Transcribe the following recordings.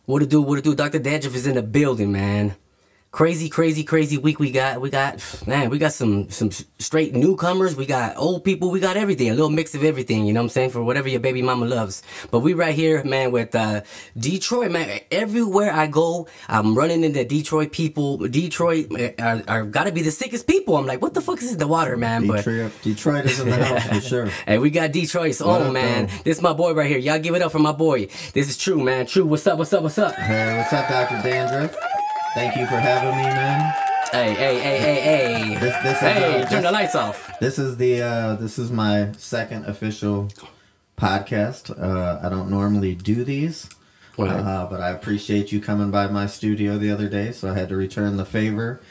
What to do? What to do? DrDandruff is in the building, man. Crazy week we got. We got some straight newcomers. We got old people. We got everything. A little mix of everything. You know what I'm saying? For whatever your baby mama loves. But we right here, man, with Detroit, man. Everywhere I go, I'm running into Detroit people. Detroit are gotta be the sickest people. I'm like, what the fuck is in the water, man? Detroit is in the house for sure. Hey, we got Detroit's own, man. This is my boy right here. Y'all give it up for my boy. This is True, man. True, what's up? Hey, what's up, DrDandruff? Thank you for having me, man. Hey. This turn the lights off. This is my second official podcast. I don't normally do these, but I appreciate you coming by my studio the other day, so I had to return the favor.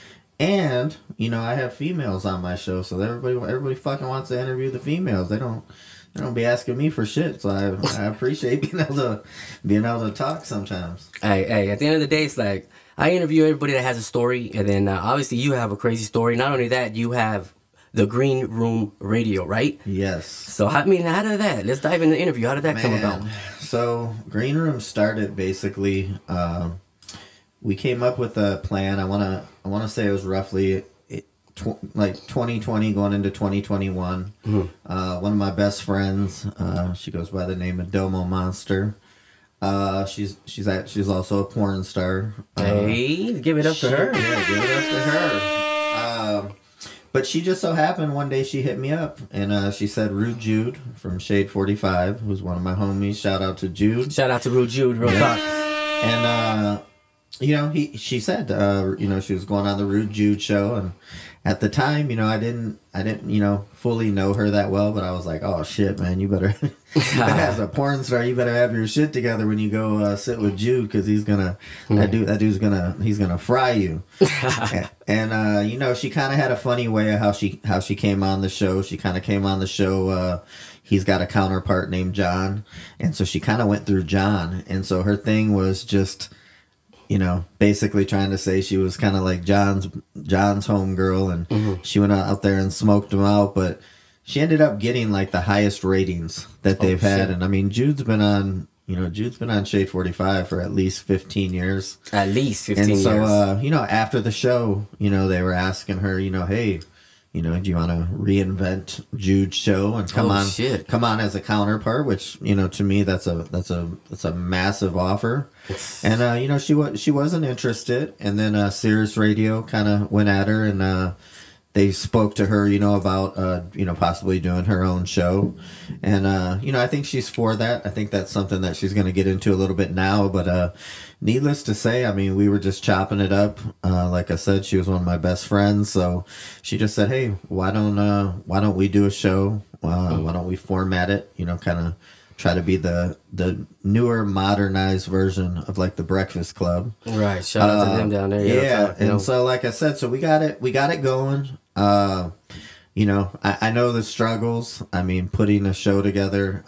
And I have females on my show, so everybody fucking wants to interview the females. They don't be asking me for shit, so I appreciate being able to talk sometimes. Hey, at the end of the day, it's like, I interview everybody that has a story, and then obviously you have a crazy story. Not only that, you have the Green Room Radio, right? Yes. So, how did that? Let's dive into the interview. How did that come about? So, Green Room started basically, we came up with a plan. I wanna say it was roughly like 2020 going into 2021. One of my best friends, she goes by the name of Domo Monster. She's also a porn star. Hey, give it up to her. Yeah, give it up to her. But she just so happened one day she hit me up and she said Rude Jude from Shade 45, who's one of my homies. Shout out to Jude. Shout out to Rude Jude, real talk. And she said she was going on the Rude Jude show, and at the time, I didn't fully know her that well, but I was like, oh shit, man, you better as a porn star, you better have your shit together when you go sit with Jude, because he's gonna he's gonna fry you. And she kind of had a funny way of how she came on the show. She kind of came on the show. He's got a counterpart named John, and so she kind of went through John, and so her thing was just, basically trying to say she was kind of like John's homegirl, and she went out there and smoked him out, but she ended up getting like the highest ratings that they've had. And I mean, Jude's been on Shade 45 for at least 15 years. At least 15 years. And so, after the show, they were asking her, hey, do you want to reinvent Jude's show and come on as a counterpart? Which, to me, that's a massive offer. And she wasn't interested. And then Sirius Radio kind of went at her, and they spoke to her, about possibly doing her own show. And I think she's for that. I think that's something that she's going to get into a little bit now. But needless to say, I mean, we were just chopping it up. Like I said, she was one of my best friends, so she just said, "Hey, why don't we do a show? Why don't we format it? Kind of try to be the newer, modernized version of like the Breakfast Club." Right. Shout out to them down there. Yeah. And so, like I said, so we got it going. I know the struggles. I mean, putting a show together.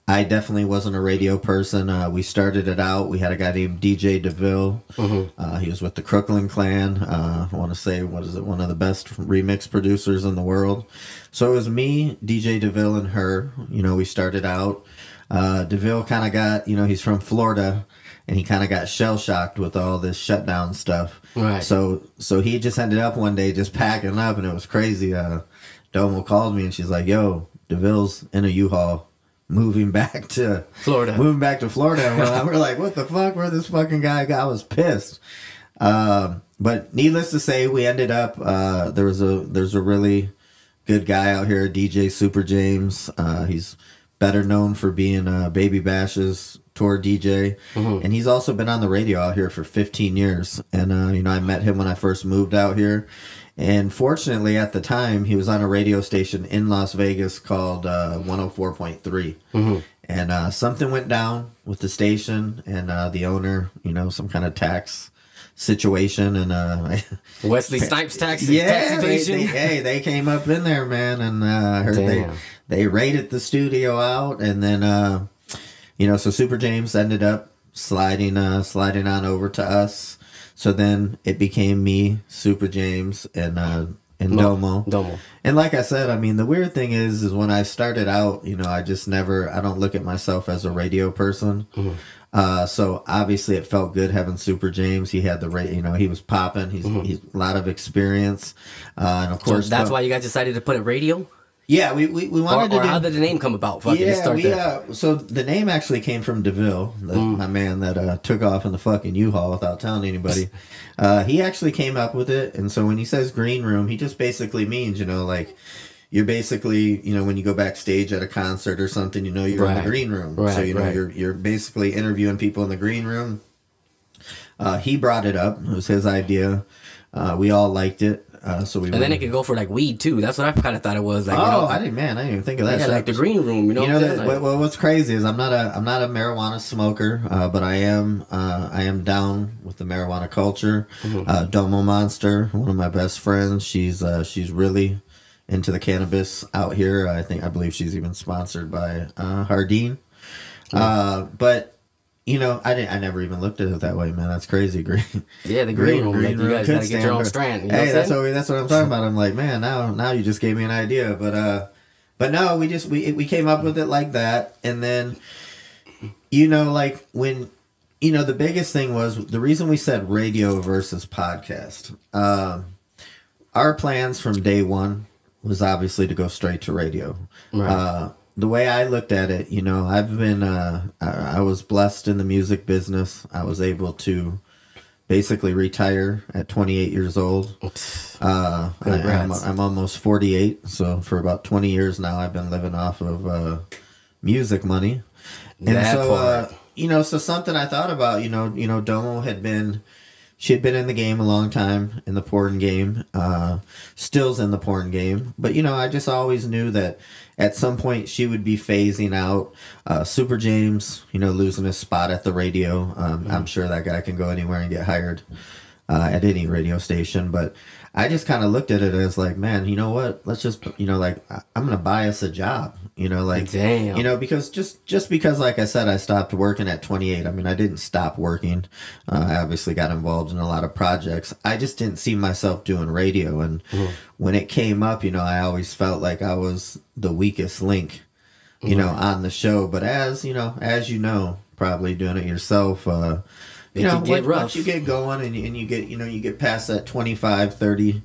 I definitely wasn't a radio person. We started it out. We had a guy named DJ DeVille. He was with the Crooklyn Clan. I want to say, one of the best remix producers in the world. So it was me, DJ DeVille, and her. We started out. DeVille kind of got, he's from Florida, and he kind of got shell-shocked with all this shutdown stuff. Right. So he just ended up one day just packing up, and it was crazy. Domo called me, and she's like, yo, DeVille's in a U-Haul. Moving back to Florida. And we're like, what the fuck? Where this fucking guy got? I was pissed. But needless to say, we ended up, there's a really good guy out here, DJ Super James. He's better known for being Baby Bash's tour DJ. And he's also been on the radio out here for 15 years. And, I met him when I first moved out here. And fortunately, at the time, he was on a radio station in Las Vegas called 104.3. And something went down with the station and the owner, some kind of tax situation. And Wesley Snipes tax evasion. They came up in there, man. And I heard they raided the studio out. And then, so Super James ended up sliding on over to us. So then it became me, Super James, and Domo. And like I said, I mean, the weird thing is when I started out, I don't look at myself as a radio person. So obviously it felt good having Super James. He had he was popping. He's a lot of experience, and of course so that's why you guys decided to put it radio. Yeah, we wanted or to. How did the name come about? So the name actually came from DeVille, my man that took off in the fucking U-Haul without telling anybody. He actually came up with it, and so when he says green room, he just basically means, like, you're basically, when you go backstage at a concert or something, you're in the green room. Right, so you're basically interviewing people in the green room. He brought it up. It was his idea. We all liked it. Then it could go for like weed too. That's what I kind of thought it was. Like, I didn't even think of that. Yeah, like the green room. Well, what's crazy is I'm not a marijuana smoker, but I am down with the marijuana culture. Domo Monster, one of my best friends, she's really into the cannabis out here. I believe she's even sponsored by Hardin. But I never even looked at it that way, man. That's crazy. Yeah, the green room. You guys gotta get your own strand. Hey, that's what I'm talking about. I'm like, man, now you just gave me an idea. But no, we came up with it like that, and then, like when, the biggest thing was the reason we said radio versus podcast. Our plans from day one was obviously to go straight to radio. Right. The way I looked at it, I've been, I was blessed in the music business. I was able to basically retire at 28 years old. I'm almost 48. So for about 20 years now, I've been living off of music money. And so something I thought about, Domo she had been in the game a long time, in the porn game, still's in the porn game. But, I just always knew that at some point she would be phasing out. Super James, losing his spot at the radio. I'm sure that guy can go anywhere and get hired at any radio station. But I just kind of looked at it as like, man, you know what? Let's just, I'm going to buy us a job. Damn. Because just because, like I said, I stopped working at 28. I mean, I didn't stop working. I obviously got involved in a lot of projects. I just didn't see myself doing radio. And when it came up, I always felt like I was the weakest link, on the show. But as probably doing it yourself, once you get going and you get, you get past that 25, 30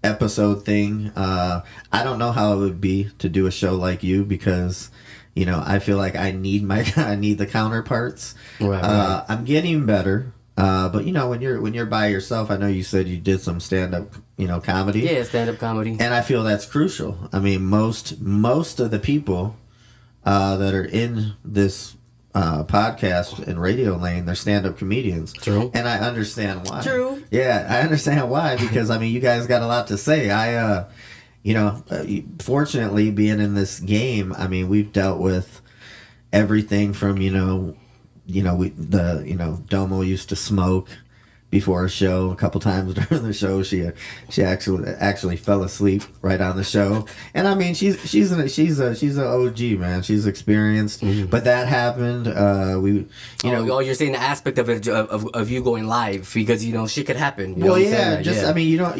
episode thing, I don't know how it would be to do a show like you, because I feel like I need the counterparts. Right. I'm getting better, but when you're by yourself, I know you said you did some stand-up comedy. Yeah, stand-up comedy. And I feel that's crucial. I mean, most of the people that are in this podcast and radio lane, they're stand-up comedians. True. And I understand why. True. Yeah, I understand why, because you guys got a lot to say. Fortunately, being in this game, we've dealt with everything from Domo used to smoke before a show. A couple times during the show, she actually fell asleep right on the show. And she's an OG, man. She's experienced. But that happened. You're saying the aspect of it of you going live, because shit could happen. You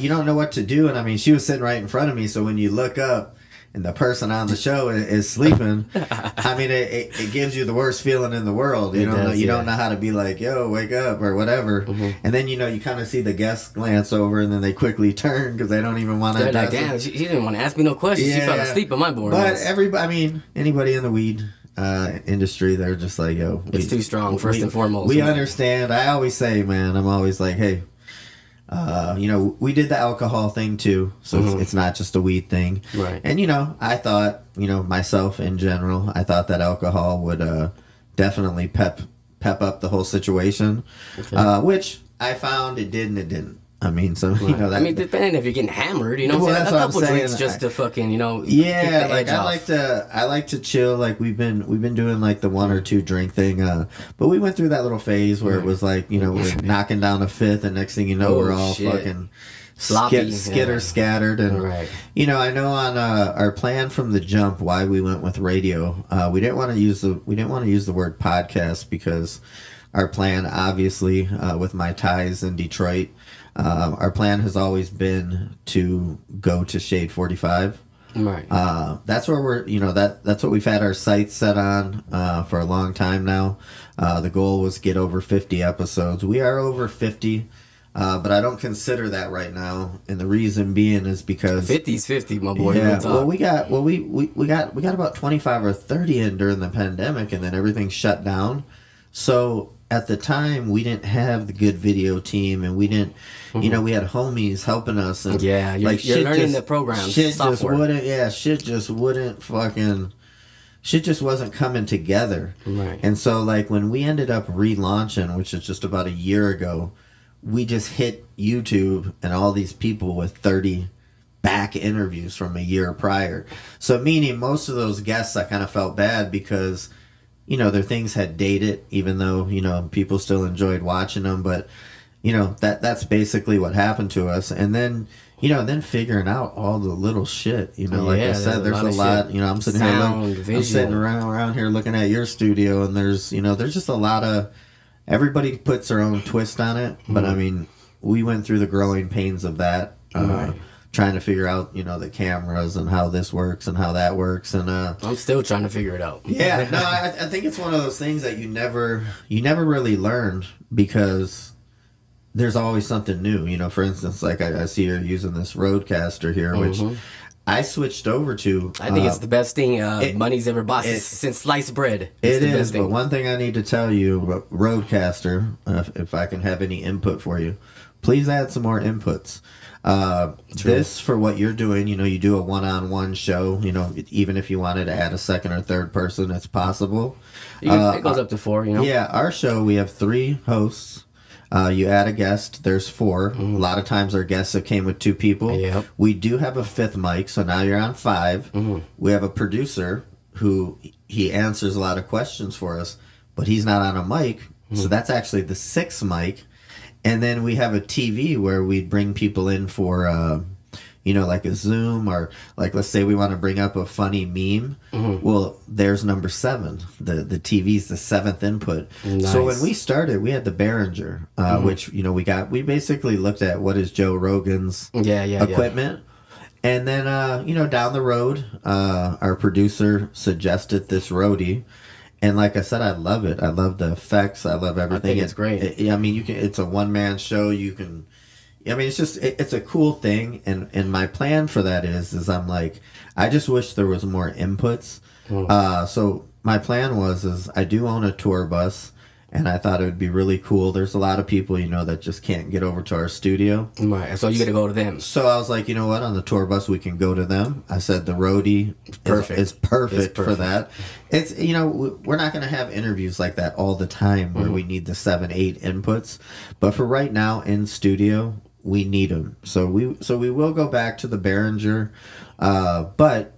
don't know what to do. And she was sitting right in front of me. So when you look up and the person on the show is sleeping, it gives you the worst feeling in the world. You don't know how to be like, yo, wake up or whatever. And then you kind of see the guests glance over, and then they quickly turn because they don't even want to. They're like, damn, she didn't want to ask me no questions. Yeah. She fell asleep on my board. But anybody in the weed industry, they're just like, yo, it's too strong. First and foremost, we understand. I always say, man, I'm always like, hey, we did the alcohol thing too, so it's not just a weed thing. Right. And I thought, myself in general, I thought that alcohol would definitely pep up the whole situation, which I found it did and it didn't. Depending if you're getting hammered, a couple drinks just to fucking, Yeah, like I like to chill. Like we've been doing like the 1 or 2 drink thing. But we went through that little phase where it was like, we're knocking down a fifth, and next thing you know, we're all fucking sloppy, scattered. And I know on our plan from the jump why we went with radio. We didn't want to use the word podcast, because our plan, obviously, with my ties in Detroit. Our plan has always been to go to Shade 45. Right. That's where we're, that's what we've had our sights set on for a long time now. The goal was get over 50 episodes. We are over 50. But I don't consider that right now, and the reason being is because 50's 50, my boy. Yeah, we got about 25 or 30 in during the pandemic, and then everything shut down. So at the time, we didn't have the good video team, and we didn't, we had homies helping us, and yeah, you're learning the program. Shit just wasn't coming together. Right. And so like when we ended up relaunching, which is just about a year ago, we just hit YouTube and all these people with 30 back interviews from a year prior. So meaning most of those guests, I kind of felt bad because, their things had dated, even though, people still enjoyed watching them. But, that's basically what happened to us. And then, then figuring out all the little shit, like I said, there's a lot, I'm sitting I'm sitting around here looking at your studio, and there's just a lot of, everybody puts their own twist on it, but I mean, we went through the growing pains of that, trying to figure out, the cameras and how this works and how that works, and I'm still trying to figure it out. Yeah, no, I think it's one of those things that you never really learned because there's always something new. For instance, like I see you're using this Rodecaster here, which I switched over to. I think it's the best thing money's ever bought since sliced bread. It is, but one thing I need to tell you, Rodecaster, if I can have any input for you, please add some more inputs. This, for what you're doing, you do a one-on-one show, even if you wanted to add a second or third person, it's possible. It goes up to 4, Yeah, our show, we have 3 hosts. You add a guest, there's 4. A lot of times our guests have came with 2 people. Yep. We do have a 5th mic, so now you're on 5. We have a producer who he answers a lot of questions for us, but he's not on a mic, so that's actually the 6th mic. And then we have a TV where we bring people in for, like a Zoom, or like, let's say we want to bring up a funny meme. Well, there's number 7. The TV's the 7th input. Nice. So when we started, we had the Behringer, which, we basically looked at what is Joe Rogan's equipment. And then, down the road, our producer suggested this Rode. And like I said, I love it. I love the effects. I love everything. I think it's great. It's a one-man show. It's a cool thing. And my plan for that is I'm like, I just wish there was more inputs. So my plan is I do own a tour bus, and I thought it would be really cool. There's a lot of people, that just can't get over to our studio. Right, so you got to go to them. So I was like, you know what, on the tour bus, we can go to them. I said the roadie is perfect for that. It's, we're not going to have interviews like that all the time where we need the 7, 8 inputs. But for right now, in studio, we need them. So we will go back to the Behringer. But,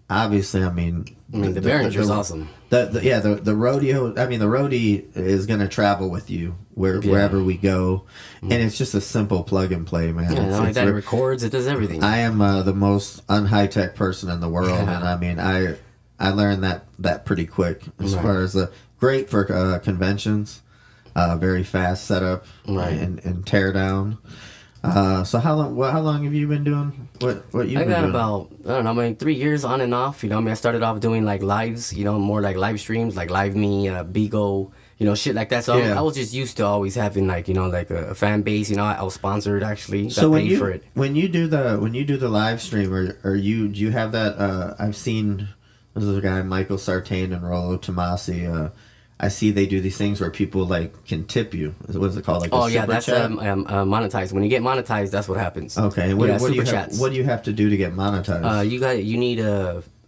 obviously, the Behringer's awesome. The rodeo. The roadie is going to travel with you wherever we go, and it's just a simple plug and play, man. Yeah, not only that, it records, it does everything. I am the most un-high tech person in the world, and I learned that pretty quick as far as great for conventions, very fast setup, and tear down. So how long have you been doing what you've been doing? I got about, I don't know, 3 years on and off. I started off doing like lives, more like live streams, like Live Me, Bigo, shit like that. So I was just used to always having like, like a fan base. I was sponsored actually. So when you do the live stream, do you have that? I've seen there's a guy, Michael Sartain and Rollo Tomasi. I see they do these things where people like can tip you. What is it called? Like that's monetized. When you get monetized, that's what happens. Okay. What do you have to do to get monetized? You need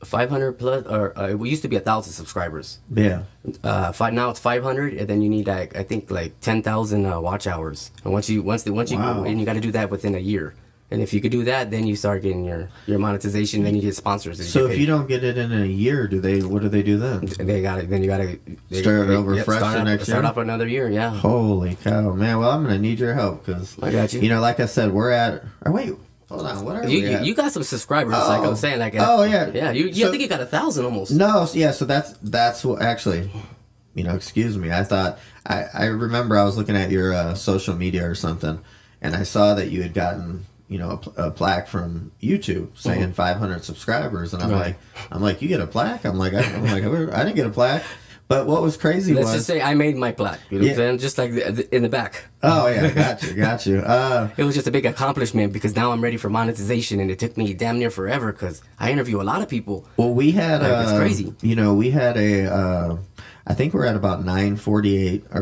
500 plus, or it used to be 1,000 subscribers. Yeah. Now it's 500, and then you need I think like 10,000 watch hours. And once you go, and you got to do that within a year. And if you could do that, then you start getting your monetization. Then you get sponsors. So if you don't get it in a year, what do they do then? They got it. Then you got to start over fresh the next year. Start up another year. Yeah. Holy cow, man! Well, I'm gonna need your help because I got you. Like I said, we're at. Or wait, hold on. What are we at? You got some subscribers, like I was saying. Like yeah. Yeah. I think you got 1,000 almost. No, yeah. So that's what actually. Excuse me. I thought I remember I was looking at your social media or something, and I saw that you had gotten a plaque from YouTube saying 500 subscribers, and I'm like, you get a plaque? I'm like, I didn't get a plaque. But what was crazy Let's just say I made my plaque. You know what I'm saying? Just like in the back. Oh, yeah. Got you. It was just a big accomplishment because now I'm ready for monetization, and it took me damn near forever because I interview a lot of people. Well, we had... it's crazy. We had a... I think we're at about 9:48.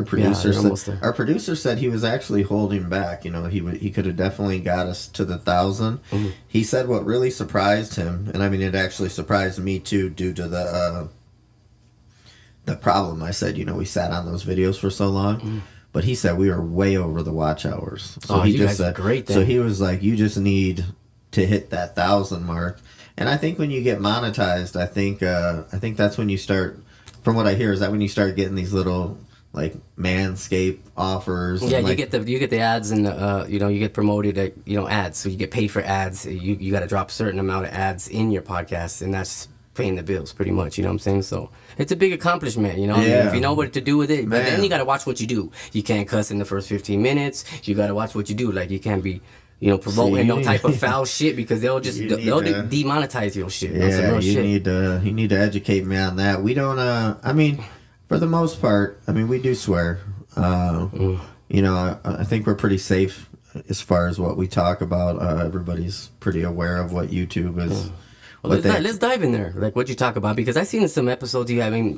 Our producer said he was actually holding back. He could have definitely got us to the 1,000. Mm-hmm. He said what really surprised him, and I mean it actually surprised me too, due to the problem. I said, we sat on those videos for so long, but he said we were way over the watch hours. So he just said, great. So he was like, you just need to hit that 1,000 mark, and I think when you get monetized, I think that's when you start. From what I hear, is that when you start getting these little like Manscaped offers? Yeah, you get the ads, and you get promoted at ads, so you get paid for ads. You got to drop a certain amount of ads in your podcast, and that's paying the bills pretty much. You know what I'm saying? So it's a big accomplishment. Yeah. If you know what to do with it, but then you got to watch what you do. You can't cuss in the first 15 minutes. You got to watch what you do. Like you can't be. Promoting no type of foul shit because they'll demonetize your shit. Yeah, you need to educate me on that. We don't. I mean, for the most part, we do swear. I think we're pretty safe as far as what we talk about. Everybody's pretty aware of what YouTube is. Well, let's dive in there, like what you talk about, because I've seen in some episodes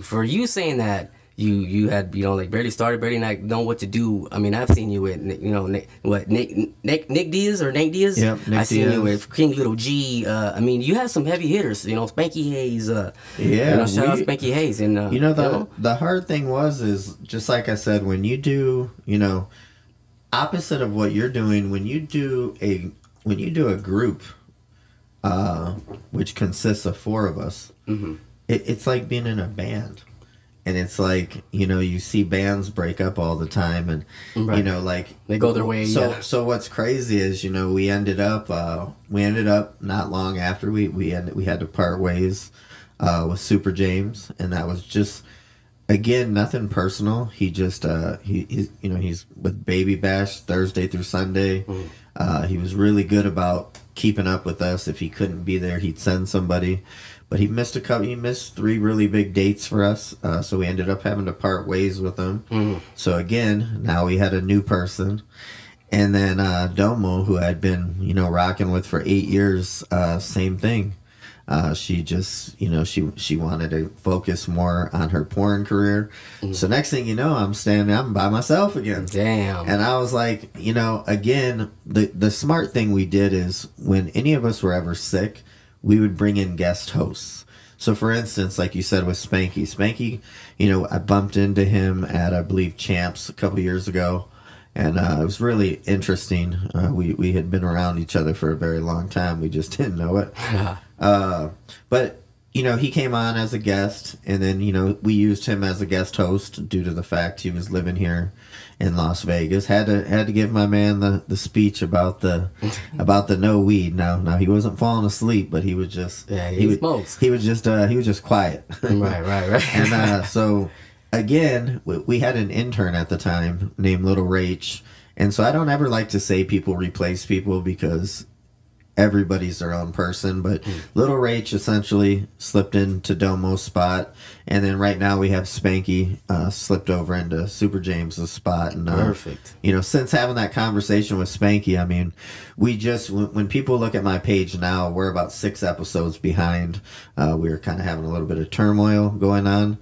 for you saying that. You had like barely started, barely not know what to do. I've seen you with Nick Diaz or Nate Diaz. Yep, Nick I've seen you with King Lil G. You have some heavy hitters. Spanky Haze. Shout out Spanky Haze. And the hard thing is just like I said, when you do opposite of what you're doing, when you do a group, which consists of 4 of us, it's like being in a band. And it's like, you see bands break up all the time, and they go their way. So what's crazy is, we ended up not long after we had to part ways with Super James, and that was just, again, nothing personal. He just he's with Baby Bash Thursday through Sunday. He was really good about keeping up with us. If he couldn't be there, he'd send somebody. But he missed 3 really big dates for us, so we ended up having to part ways with him. So again, now we had a new person. And then Domo, who I'd been, rocking with for 8 years, same thing. She just, she wanted to focus more on her porn career. So next thing you know, I'm by myself again. Damn. And I was like, again, the smart thing we did is when any of us were ever sick, we would bring in guest hosts. So for instance, like you said with Spanky, I bumped into him at, I believe, Champs a couple years ago. And it was really interesting. We had been around each other for a very long time. We just didn't know it. But, he came on as a guest. And then, we used him as a guest host due to the fact he was living here in Las Vegas. Had to give my man the speech about the no weed. Now he wasn't falling asleep, but he was just he was just quiet. Right. And so again, we had an intern at the time named Lil Rach, and so I don't ever like to say people replace people because everybody's their own person, but Lil Rach essentially slipped into Domo's spot, and then right now we have Spanky slipped over into Super James's spot. And perfect. Since having that conversation with Spanky, we just, when people look at my page now, we're about 6 episodes behind. We were kind of having a little bit of turmoil going on.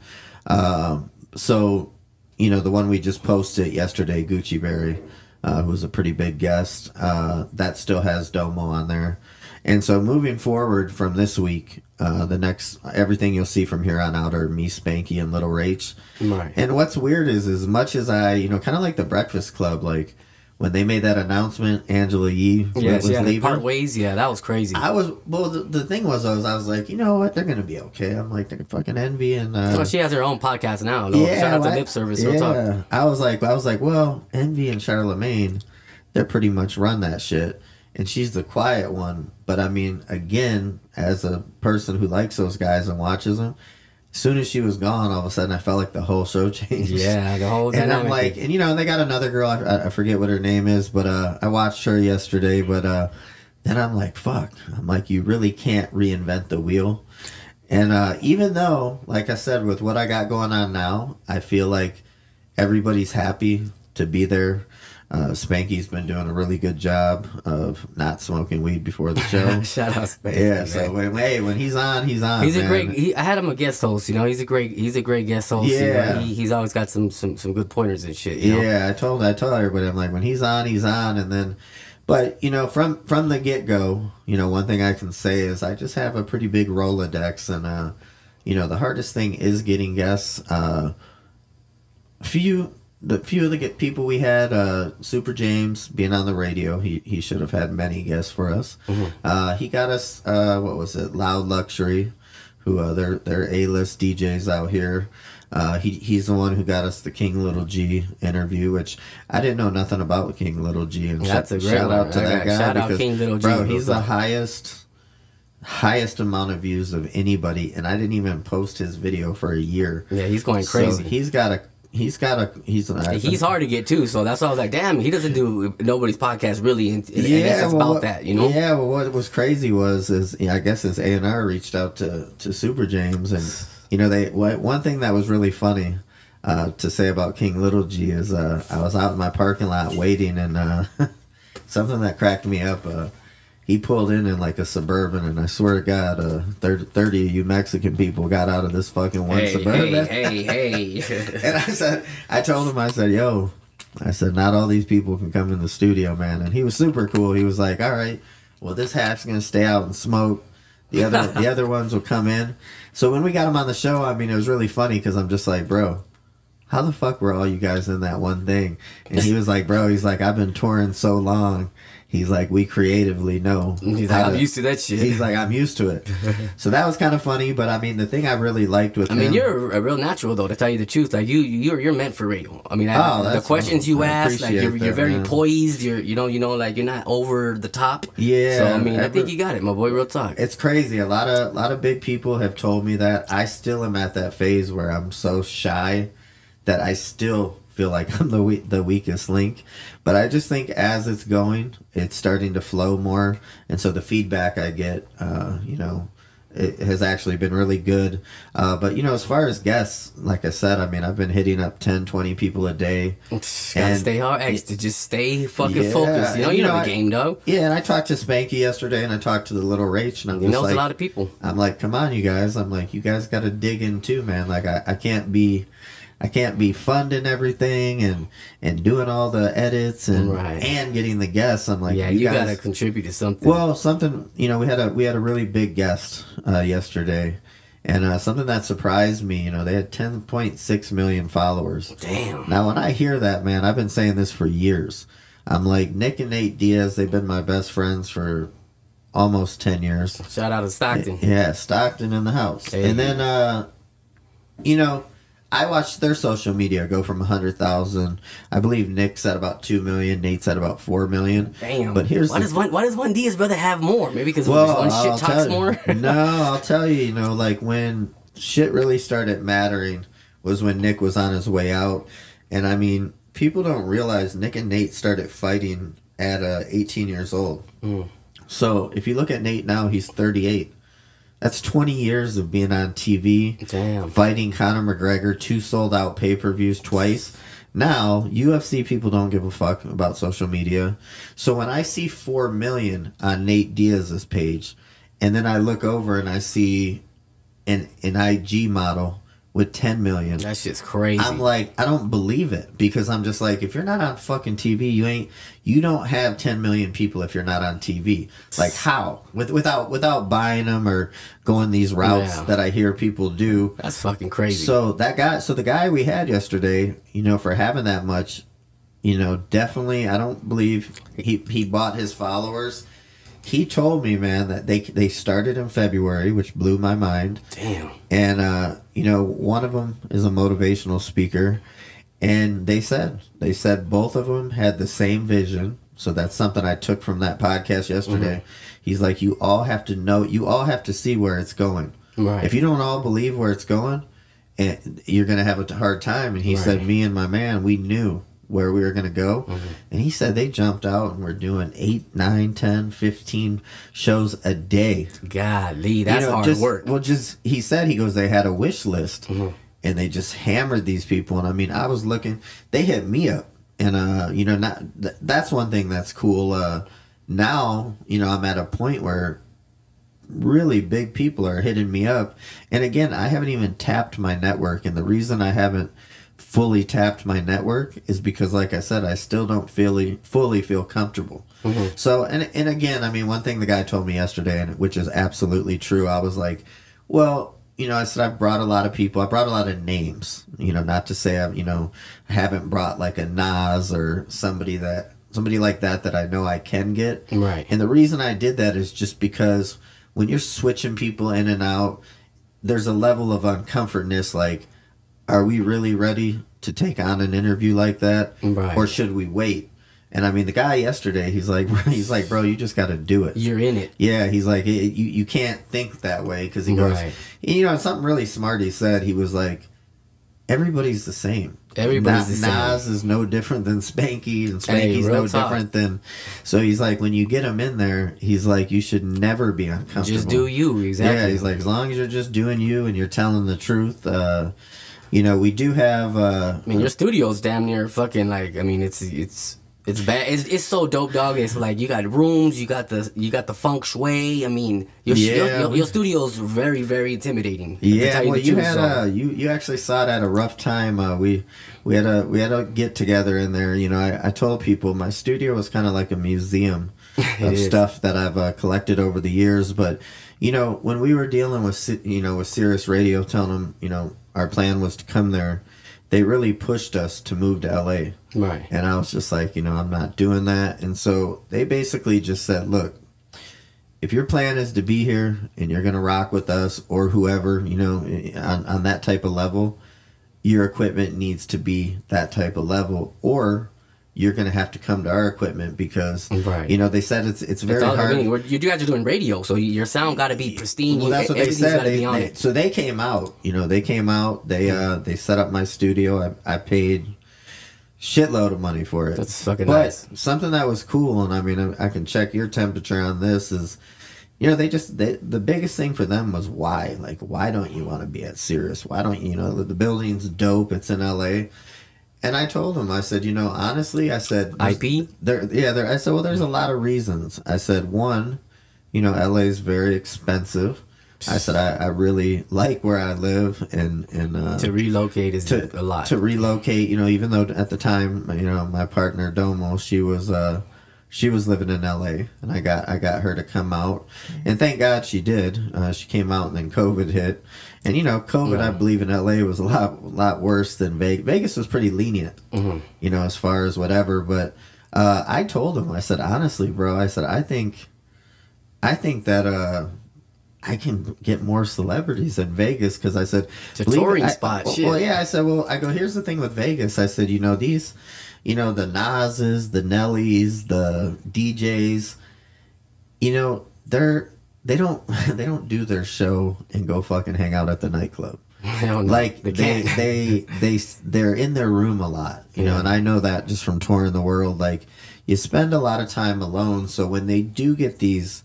So, the one we just posted yesterday, Gucci Berry, who was a pretty big guest, that still has Domo on there. And so moving forward from this week, everything you'll see from here on out are me, Spanky, and Lil Rach. Right. And what's weird is, as much as I, kind of like the Breakfast Club, like when they made that announcement, Angela Yee was leaving. Part ways, that was crazy. The thing was, I was like, you know what, they're gonna be okay. I'm like, they're fucking Envy and. She has her own podcast now. Shout out to Lip Service. Yeah, I was like, well, Envy and Charlamagne, they're pretty much run that shit, and she's the quiet one. But again, as a person who likes those guys and watches them. As soon as she was gone, all of a sudden I felt like the whole show changed. Yeah, the whole dynamic. And I'm like, and they got another girl, I forget what her name is, but I watched her yesterday, but then I'm like, fuck. I'm like, you really can't reinvent the wheel. And even though, like I said, with what I got going on now, I feel like everybody's happy to be there. Spanky's been doing a really good job of not smoking weed before the show. Shout out Spanky. Yeah, so when he's on, he's on. He's man. a great. I had him a guest host. You know, he's a great guest host. Yeah, you know, he's always got some good pointers and shit. You know? Yeah, I told everybody, I'm like, when he's on, and then. But, you know, from the get-go, you know, one thing I can say is I just have a pretty big Rolodex, and, you know, the hardest thing is getting guests. The few of the people we had, Super James being on the radio, he should have had many guests for us. Mm-hmm. He got us, what was it, Loud Luxury, who they're A-list DJs out here. He's the one who got us the King Lil G interview, which I didn't know nothing about King Lil G. And that's a great shout out to that guy. Shout out King Lil G. Bro, he's the highest amount of views of anybody, and I didn't even post his video for a year. Yeah, he's going crazy. So he's hard to get too, so that's why I was like, damn, he doesn't do nobody's podcast really, and it's about that, you know. Yeah, well, what was crazy was I guess his A&R reached out to Super James, and you know, one thing that was really funny to say about King Lil G is I was out in my parking lot waiting, and something that cracked me up. He pulled in like a Suburban, and I swear to God, 30 of you Mexican people got out of this fucking one Suburban. Hey. And I told him, I said, yo, not all these people can come in the studio, man. And he was super cool. He was like, all right, well, this half's going to stay out and smoke. The other ones will come in. So when we got him on the show, I mean, it was really funny because I'm just like, bro, how the fuck were all you guys in that one thing? And he was like, bro, he's like, I've been touring so long. He's like, we creatively know. He's like, I'm used to that shit. He's like, I'm used to it. So that was kind of funny. But I mean, the thing I really liked with him. I mean, you're a real natural though, to tell you the truth. Like you're meant for radio. I mean, the questions you ask, like you're very poised. You know, like you're not over the top. Yeah. So I mean, I think you got it, my boy. Real talk. It's crazy. A lot of big people have told me that. I still am at that phase where I'm so shy that I still feel like I'm the weakest link. But I just think as it's going, it's starting to flow more. And so the feedback I get, you know, it has actually been really good. But, you know, as far as guests, like I said, I mean, I've been hitting up 10, 20 people a day. Gotta stay hard. To just stay fucking focused. You know the game, though. Yeah, and I talked to Spanky yesterday, and I talked to the Little Rach, and I'm just like, a lot of people. I'm like, come on, you guys. I'm like, you guys got to dig in too, man. Like, I can't be funding everything and doing all the edits and getting the guests. I'm like, yeah, you guys gotta contribute to something. Well, something, you know, we had a really big guest yesterday, and something that surprised me. You know, they had 10.6 million followers. Damn. Now, when I hear that, man, I've been saying this for years. I'm like, Nick and Nate Diaz. They've been my best friends for almost 10 years. Shout out to Stockton. Yeah, Stockton in the house. Hey. And then, you know, I watched their social media go from 100,000. I believe Nick's at about 2 million. Nate's at about 4 million. Damn. But here's why does one Diaz brother have more? Maybe because one shit talks more. No, I'll tell you. You know, like when shit really started mattering was when Nick was on his way out. And I mean, people don't realize Nick and Nate started fighting at 18 years old. Mm. So if you look at Nate now, he's 38. That's 20 years of being on TV. Damn. Fighting Conor McGregor, 2 sold-out pay-per-views twice. Now, UFC people don't give a fuck about social media. So when I see 4 million on Nate Diaz's page, and then I look over and I see an IG model with 10 million. That shit's crazy. I'm like, I don't believe it, because I'm just like, if you're not on fucking TV, you don't have 10 million people if you're not on TV. Like, how? Without buying them or going these routes that I hear people do. That's fucking crazy. So the guy we had yesterday, you know, for having that much, you know, definitely, I don't believe he bought his followers. He told me, man, that they started in February, which blew my mind. Damn. And, you know, one of them is a motivational speaker. And they said both of them had the same vision. So that's something I took from that podcast yesterday. Mm-hmm. He's like, you all have to know, you all have to see where it's going. Right. If you don't all believe where it's going, you're going to have a hard time. And he said, me and my man, we knew where we were going to go. And he said they jumped out and were doing 8, 9, 10, 15 shows a day. Golly, that's hard work. Well, he said, he goes, they had a wish list and they just hammered these people. And I mean, I was looking, they hit me up. And, you know, that's one thing that's cool. Now, you know, I'm at a point where really big people are hitting me up. And again, I haven't even tapped my network. And the reason I haven't fully tapped my network is because, like I said, I still don't fully feel comfortable. So, and again, I mean, one thing the guy told me yesterday, and which is absolutely true, I was like, well, you know, I said, I've brought a lot of people. I brought a lot of names, you know, not to say I haven't brought like a Nas or somebody like that I know I can get. Right. And the reason I did that is just because when you're switching people in and out, there's a level of uncomfortness. Like, are we really ready to take on an interview like that? Right. Or should we wait? And I mean, the guy yesterday, he's like, bro, you just got to do it. You're in it. Yeah, he's like, you can't think that way, because he goes, you know, something really smart he said. He was like, everybody's the same. Everybody's the same. Nas is no different than Spanky, and Spanky's no different than. So he's like, when you get him in there, he's like, you should never be uncomfortable. Just do you, exactly. Yeah, he's like, as long as you're just doing you and you're telling the truth. You know, we do have. I mean, your studio's damn near fucking like. I mean, it's bad. It's so dope, dog. It's like you got rooms, you got the feng shui. I mean, your studio's very, very intimidating. Yeah, well, you actually saw it at a rough time. We had a get together in there. You know, I told people my studio was kind of like a museum of stuff that I've collected over the years. But you know, when we were dealing with Sirius Radio, telling them, you know, our plan was to come there, they really pushed us to move to LA. Right. And I was just like, you know, I'm not doing that. And so they basically just said, look, if your plan is to be here and you're going to rock with us or whoever, you know, on that type of level, your equipment needs to be that type of level, or you're going to have to come to our equipment, because, you know, they said it's very hard. I mean, you guys are doing radio, so your sound got to be pristine. Well, that's what they said. So they came out. You know, they set up my studio. I paid shitload of money for it. That's fucking nice. Something that was cool, and I mean, I can check your temperature on this, is, you know, the biggest thing for them was why. Like, why don't you want to be at Sirius? Why don't you know, the building's dope, it's in LA. And I told him, I said, you know, honestly, I said, IP? I said, well, there's a lot of reasons. I said, one, you know, LA is very expensive. I said, I really like where I live, and to relocate is a lot. To relocate, you know, even though at the time, you know, my partner Domo, she was living in LA, and I got her to come out, and thank God she did. She came out, and then COVID hit, and you know, COVID, I believe in LA was a lot worse than Vegas. Vegas was pretty lenient, you know, as far as whatever. But I told him, I said, honestly, bro, I said, I think that I can get more celebrities in Vegas, because I said, it's a touring spot. Well, yeah, I said, well, I go, here's the thing with Vegas. I said, you know, these, you know, the Nas's, the Nellies, the DJs, you know, they don't do their show and go fucking hang out at the nightclub. Like they're in their room a lot, you know, and I know that just from touring the world. Like, you spend a lot of time alone, so when they do get these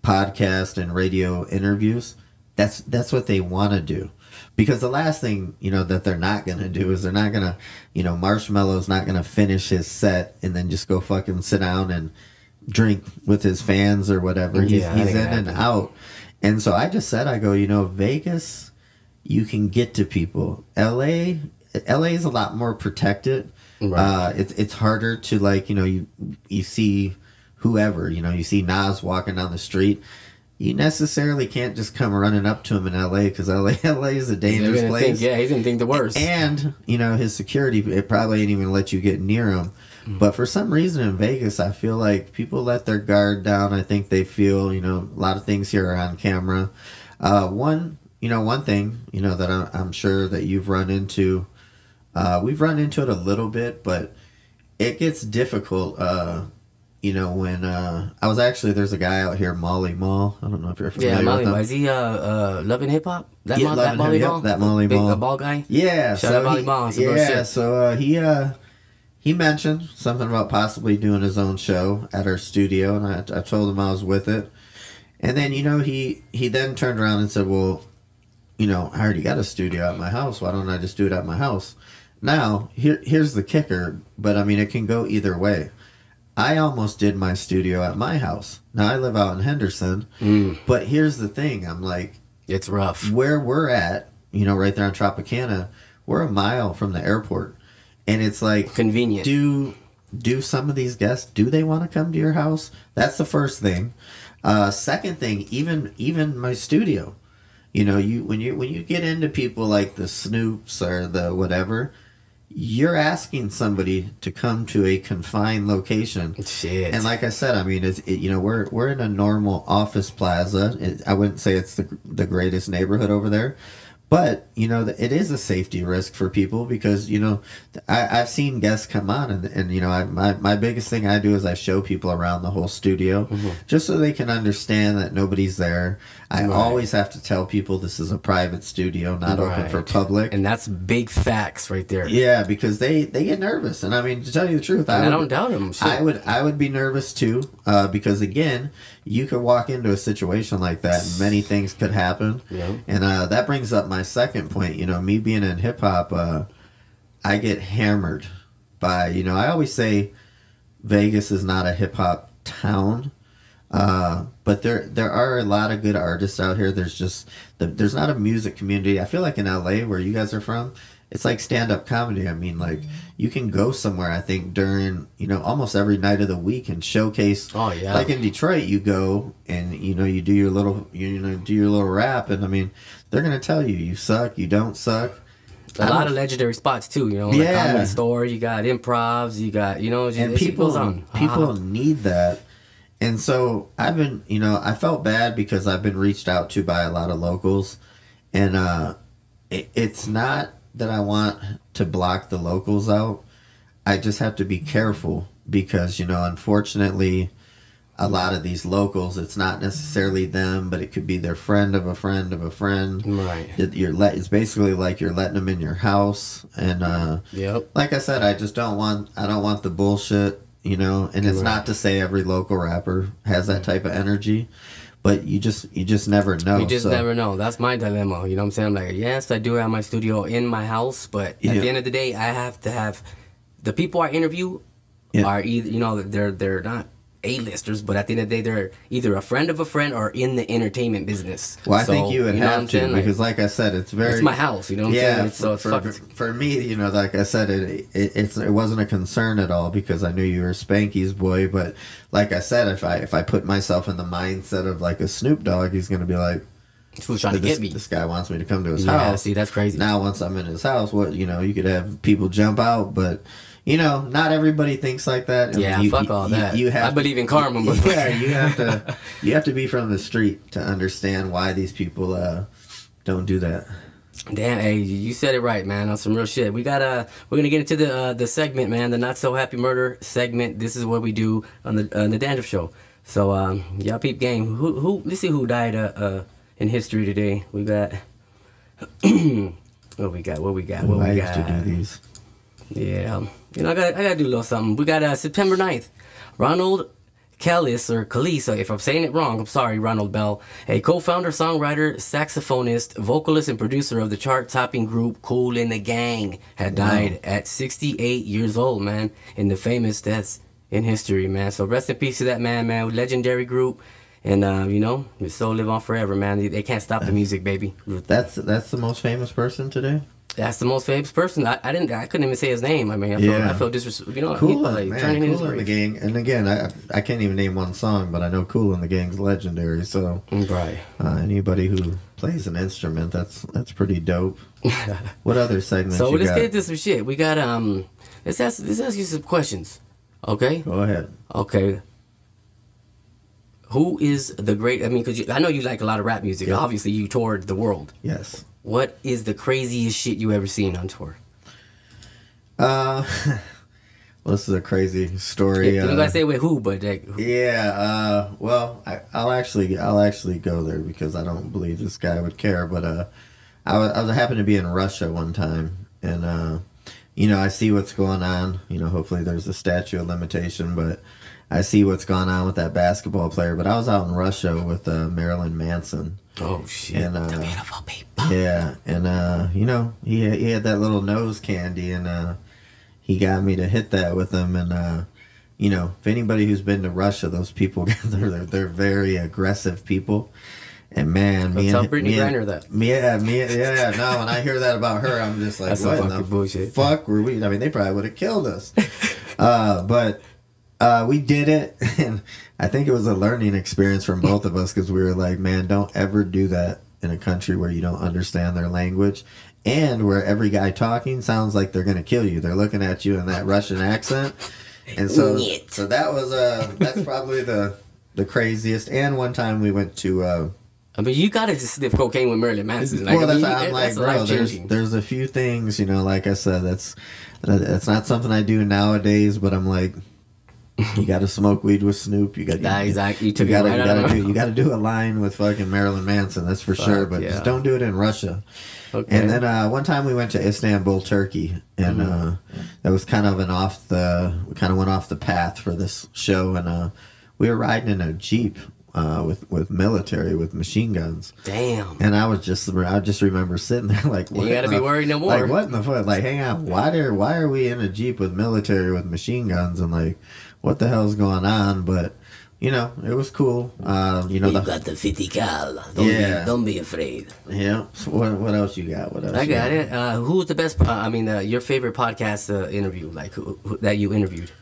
podcast and radio interviews, that's what they want to do. Because the last thing, you know, that they're not going to do is they're not going to, you know, Marshmello's not going to finish his set and then just go fucking sit down and drink with his fans or whatever. He's in and out. And so I just said, I go, you know, Vegas, you can get to people. LA is a lot more protected. Right. It's harder to, like, you know, you see whoever, you know, you see Nas walking down the street, you necessarily can't just come running up to him in LA, because LA is a dangerous place. He's gonna think the worst. And you know, his security, it probably ain't even let you get near him. But for some reason in Vegas, I feel like people let their guard down. I think they feel, you know, a lot of things here are on camera. One thing, you know, that I'm sure that you've run into, we've run into it a little bit, but it gets difficult. You know, when I was actually, there's a guy out here, Molly Mall. I don't know if you're familiar with him. Is he Loving Hip Hop? That Molly Mall? That Molly Mall. The ball guy? Yeah. Shout out Molly Mall. Yeah, so he mentioned something about possibly doing his own show at our studio, and I told him I was with it. And then, you know, he then turned around and said, well, you know, I already got a studio at my house. Why don't I just do it at my house? Now, here's the kicker, but I mean, it can go either way. I almost did my studio at my house. Now, I live out in Henderson, but here's the thing. I'm like... It's rough. Where we're at, you know, right there on Tropicana, we're a mile from the airport. And it's like... Convenient. Do some of these guests, do they want to come to your house? That's the first thing. Second thing, even my studio. You know, when you get into people like the Snoops or the whatever... You're asking somebody to come to a confined location. Shit. And like I said, I mean, you know, we're in a normal office plaza. I wouldn't say it's the greatest neighborhood over there. But, you know, it is a safety risk for people because, you know, I've seen guests come on and you know, my biggest thing I do is I show people around the whole studio just so they can understand that nobody's there. I always have to tell people this is a private studio, not open for public. And that's big facts right there. Yeah, because they get nervous. And I mean, to tell you the truth, I don't doubt them. Shit. I would be nervous too because, again, you could walk into a situation like that and many things could happen. Yeah. And that brings up my second point. You know, me being in hip-hop, I get hammered by, you know, I always say Vegas is not a hip-hop town. But there are a lot of good artists out here. There's not a music community. I feel like in LA, where you guys are from, it's like stand-up comedy. I mean, like, you can go somewhere, I think, during, you know, almost every night of the week and showcase. Oh, yeah. Like in Detroit, you go and, you know, you do your little rap, and I mean, they're going to tell you suck, you don't suck. A lot of legendary spots, too, you know, like Comedy Store, you got improvs, you got, you know, and people need that. And so I've been, you know, I felt bad because I've been reached out to by a lot of locals, and it's not that I want to block the locals out. I just have to be careful because, you know, unfortunately, a lot of these locals, it's not necessarily them, but it could be their friend of a friend of a friend. Right. It's basically like you're letting them in your house, and like I said, I don't want the bullshit. You know, and it's not to say every local rapper has that type of energy, but you just never know. You just never know. That's my dilemma. You know what I'm saying? I'm like, yes, I do have my studio in my house, but at the end of the day, I have to have the people I interview are either, you know, they're not A-listers, but at the end of the day, they're either a friend of a friend or in the entertainment business. Well, I think you would have to, because like I said, it's my house, you know what I'm saying? For me, you know, like I said, it wasn't a concern at all because I knew you were Spanky's boy, but like I said, if I put myself in the mindset of like a Snoop Dogg, he's going to be like, who's trying to get me? This guy wants me to come to his house. See, that's crazy. Now, once I'm in his house, you know, you could have people jump out, but... You know, not everybody thinks like that. Yeah, fuck all that. I believe in karma. Yeah, you have to be from the street to understand why these people don't do that. Damn, hey, you said it right, man. On some real shit. We're gonna get into the segment, man. The Not So Happy Murder segment. This is what we do on the Dandruff Show. So, y'all peep game. Who? Let's see who died in history today. We got. What we got? I used to do these. Yeah, you know, I gotta do a little something. We got September 9th, Ronald Callis, or Calise, if I'm saying it wrong, I'm sorry, Ronald Bell, a co-founder, songwriter, saxophonist, vocalist, and producer of the chart-topping group Kool and the Gang, had died at 68 years old, man, in the famous deaths in history, man. So rest in peace to that man, legendary group. And, you know, his soul live on forever, man. They can't stop the music, baby. That's the most famous person today? That's the most famous person. I couldn't even say his name. I mean, I felt disrespectful. You know, Kool and the Gang. And again, I can't even name one song, but I know Kool and the Gang's legendary. So anybody who plays an instrument, that's pretty dope. What other segments? So let's get into some shit. We got let's ask you some questions. Okay. Go ahead. Okay. Who is the great? I mean, because I know you like a lot of rap music. Yeah. Obviously, you toured the world. Yes. What is the craziest shit you ever seen on tour? Well, this is a crazy story. You gotta say with who, but well, I'll actually go there because I don't believe this guy would care. But I happened to be in Russia one time, and you know, I see what's going on. You know, hopefully there's a statute of limitation, but I see what's going on with that basketball player. But I was out in Russia with Marilyn Manson. Oh shit! And, the beautiful people. Yeah, and you know, he had that little nose candy, and he got me to hit that with him. And you know, if anybody who's been to Russia, those people they're very aggressive people. And man, Tell Brittany Griner that. Yeah. No, when I hear that about her, I'm just like, that's what some in the bullshit. Fuck were we? I mean, they probably would have killed us. But we did it, and I think it was a learning experience from both of us because we were like, man, don't ever do that in a country where you don't understand their language and where every guy talking sounds like they're gonna kill you. They're looking at you in that Russian accent, and so that was that's probably the craziest. And one time we went to. I mean, you gotta just sniff cocaine with Marilyn Manson. Like, well, that's I'm like, bro. There's a few things, you know. Like I said, that's not something I do nowadays. But I'm like, you got to smoke weed with Snoop. You got exactly. You got to do a line with fucking Marilyn Manson. That's for sure. But just don't do it in Russia. Okay. And then one time we went to Istanbul, Turkey, and that was kind of we kind of went off the path for this show, and we were riding in a Jeep. With military with machine guns. Damn. And I just remember sitting there like, what, you gotta be worried no more. Like, what in the fuck? Like, hang on, why are we in a Jeep with military with machine guns, and like, what the hell's going on? But you know, it was cool. You know, you got the 50 cal. Don't be afraid. Yeah. So what else you got? What else? I got it. Who was the best? Your favorite podcast interview, like who that you interviewed?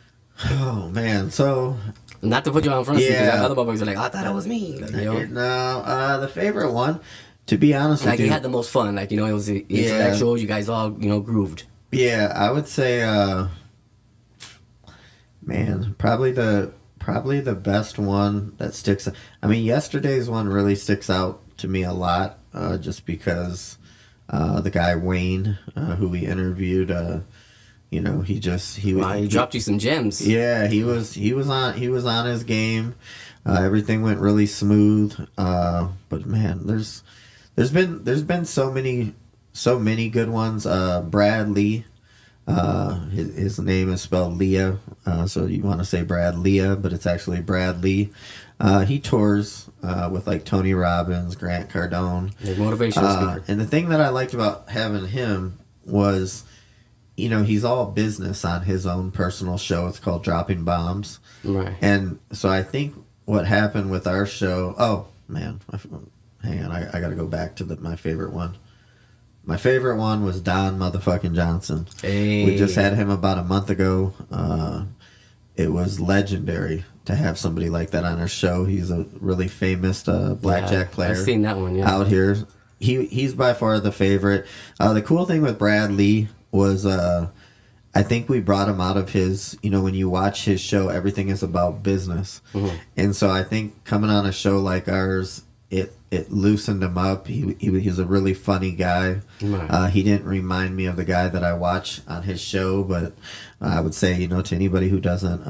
Oh man, so. Not to put you on front, because other motherfuckers are like, I thought it was me. Like, No, the favorite one, to be honest with you. Like, you had the most fun. Like, you know, it was intellectual. You guys all, you know, grooved. Yeah, I would say, man, probably the best one that sticks. I mean, yesterday's one really sticks out to me a lot, just because the guy Wayne, who we interviewed, you know, he dropped you some gems. Yeah, he was on his game. Everything went really smooth. But man, there's been so many good ones. Brad Lee, his name is spelled Leah, so you want to say Brad Leah, but it's actually Brad Lee. He tours with like Tony Robbins, Grant Cardone, motivational speaker. And the thing that I liked about having him was, you know, he's all business on his own personal show. It's called Dropping Bombs. Right. And so I think what happened with our show... Oh, man. Hang on. I got to go back to my favorite one. My favorite one was Don motherfucking Johnson. Hey. We just had him about a month ago. It was legendary to have somebody like that on our show. He's a really famous blackjack player. I've seen that one, out here. He's by far the favorite. The cool thing with Brad Lee... was I think we brought him out of his, you know, when you watch his show, everything is about business. Mm-hmm. And so I think coming on a show like ours, it loosened him up. He's a really funny guy. Right. He didn't remind me of the guy that I watch on his show, but I would say, you know, to anybody who doesn't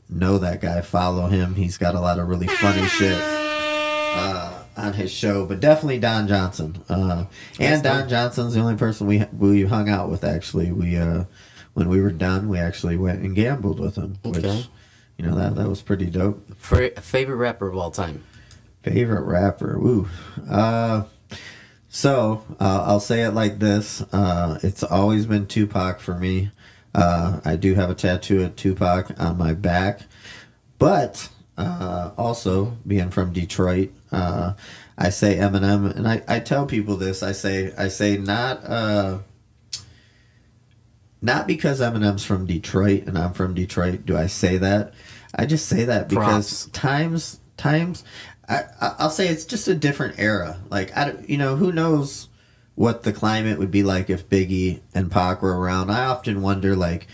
know that guy, follow him. He's got a lot of really funny shit on his show, but definitely Don Johnson. And Don Johnson's the only person we hung out with, actually. We when we were done, we actually went and gambled with him, which, you know, that was pretty dope. Favorite rapper of all time? Favorite rapper? Woo. So, I'll say it like this. It's always been Tupac for me. I do have a tattoo of Tupac on my back, but... also being from Detroit, I say Eminem, and I tell people this. I say not because Eminem's from Detroit and I'm from Detroit do I say that. I just say that because times I'll say it's just a different era. Like, you know, who knows what the climate would be like if Biggie and Pac were around. I often wonder, like,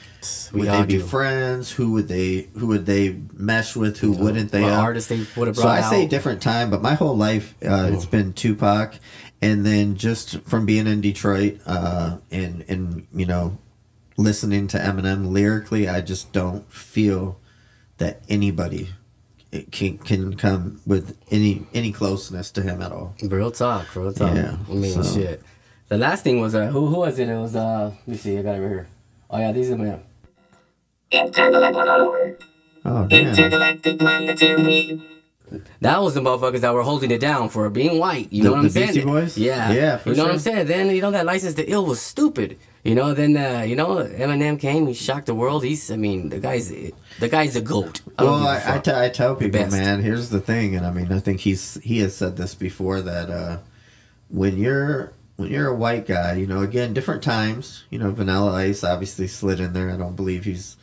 would they be friends? Who would they mesh with? Who wouldn't they? What artists they would have brought out? So I say different time, but my whole life it's been Tupac, and then just from being in Detroit and you know, listening to Eminem lyrically, I just don't feel that anybody can come with any closeness to him at all. Real talk. Yeah. I mean, shit. The last thing was who was it? It was let me see. I got it right here. Oh yeah, these are my. Oh damn. That was the motherfuckers that were holding it down for being white. You know what I'm saying? Beastie Boys? Yeah. Yeah, for You know sure. what I'm saying? Then, that License to Ill was stupid. Then, Eminem came, he shocked the world. The guy's the GOAT. Well, I tell people, best. man, here's the thing, and I think he has said this before, that when you're a white guy, again, different times, Vanilla Ice obviously slid in there. I don't believe he's